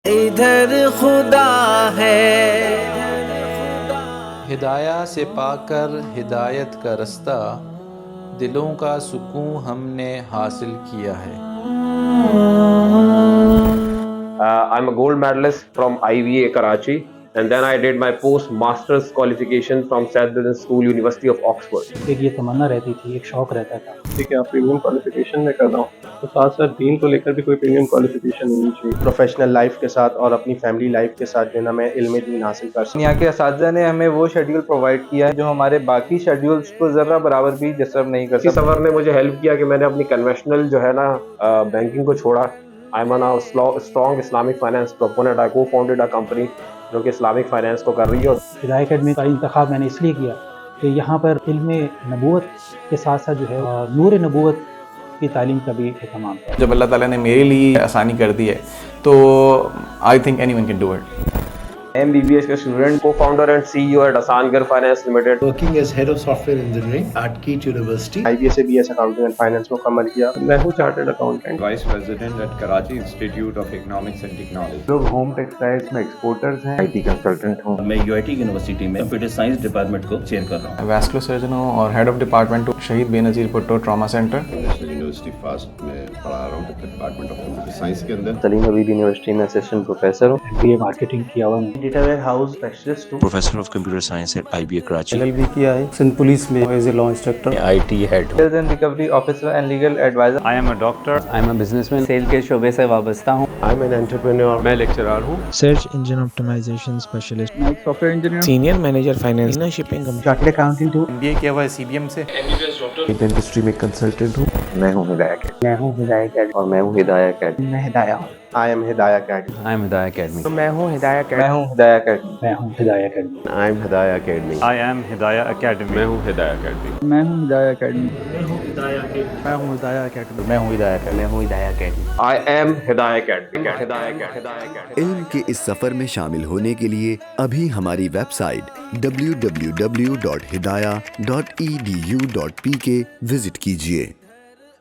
ادھر خدا ہے۔ ہدایہ سے پا کر ہدایت کا رستہ، دلوں کا سکون ہم نے حاصل کیا ہے۔ I'm a gold medalist from IVA Karachi, and then I did my post-master's qualification from South Business School, University of Oxford. ایک یہ تمنا رہتی تھی، ایک شوق رہتا تھا کہ آپ پریمیم کوالیفیکیشن میں کر رہا ہوں تو ساتھ ساتھ دین کو لے کر بھی کوئی پریمیم کوالیفیکیشن ہونی چاہیے۔ پروفیشنل لائف کے ساتھ اور اپنی فیملی لائف کے ساتھ جو ہے نا میں علم دین حاصل کر سکوں۔ یہاں کے اساتذہ نے ہمیں وہ شیڈیول پرووائڈ کیا ہے جو ہمارے باقی شیڈیولز کو ذرہ برابر بھی ڈسٹرب نہیں کر اسی سکتا۔ سفر نے مجھے ہیلپ کیا کہ میں نے اپنی کنوینشنل جو ہے نا بینکنگ کو چھوڑا۔ I'm a now strong Islamic finance proponent. I co-founded a company جو کہ اسلامک فائنینس کو کر رہی ہے۔ ہدایہ اکیڈمی کا انتخاب میں نے اس لیے کیا کہ یہاں پر علم نبوت کے ساتھ ساتھ جو ہے نور نبوت کی تعلیم کا بھی اہتمام ہے۔ جب اللہ تعالیٰ نے میرے لیے آسانی کر دی ہے تو I think any one can do it. MBBS کا student, co-founder and CEO at Asangar Finance Limited. Working as head of software engineering at KEET University. IBA سے BS اکاؤنٹنگ اینڈ فائنانس مکمل کیا۔ میں ہوں chartered accountant. Vice president at Karachi institute of economics and technology. لوگ home textiles میں exporters ہیں۔ IT consultant ہوں۔ میں UIT یونیورسٹی میں کمپیوٹر سائنس ڈپارٹمنٹ کو چیئر کر رہا ہوں۔ ویسکولر سرجن ہوں اور head of department Shaheed Benazir Bhutto trauma centre. National university fast میں پڑھا رہا ہوں ڈپارٹمنٹ آف کمپیوٹر سائنس کے اندر۔ سلیم حبیب یونیورسٹی میں اسسٹنٹ پروفیسر ہوں۔ MBA مارکیٹنگ کیا ہوا ہے۔ ڈیٹا ویئر ہاؤس اسپیشلسٹ ہوں۔ Professor of computer science at IBA Karachi. LLB کیا ہے سندھ پولیس میں as a law instructor. IT head ہوں۔ Sales and recovery officer and legal advisor. I am a doctor. I am a businessman. Sale کے شعبے سے وابستہ ہوں۔ I'm an entrepreneur. میں لیکچرار ہوں۔ Search engine optimisation specialist. میں ایک سافٹ ویئر انجینئر ہوں۔ Senior manager finance shipping company. Chartered accountant ہوں۔ MBA کیا ہوا ہے CBM سے۔ انڈسٹری میں کنسلٹنٹ ہوں۔ میں ہوں ہدایہ اکیڈمی۔ میں ہوں ہدایہ اکیڈمی۔ اور میں ہوں ہدایہ اکیڈمی۔ میں ہدایہ ہوں۔ I am Hidaya academy. I am Hidaya academy. میں ہوں ہدایہ میں ہوں ہدایہ اکیڈمی۔ میں ہوں Hidaya academy. I am Hidaya academy. I am Hidaya academy. میں ہوں ہدایہ اکیڈمی۔ میں ہوں ہدایہ اکیڈمی۔ میں ہوں ہدایہ اکیڈمی۔ میں ہوں ہدایہ اکیڈمی۔ میں ہوں Hidaya academy. I am Hidaya academy. علم کے اس سفر میں شامل ہونے کے لیے ابھی ہماری ویب سائٹ www.hidayah.edu.pk وزٹ کیجیے۔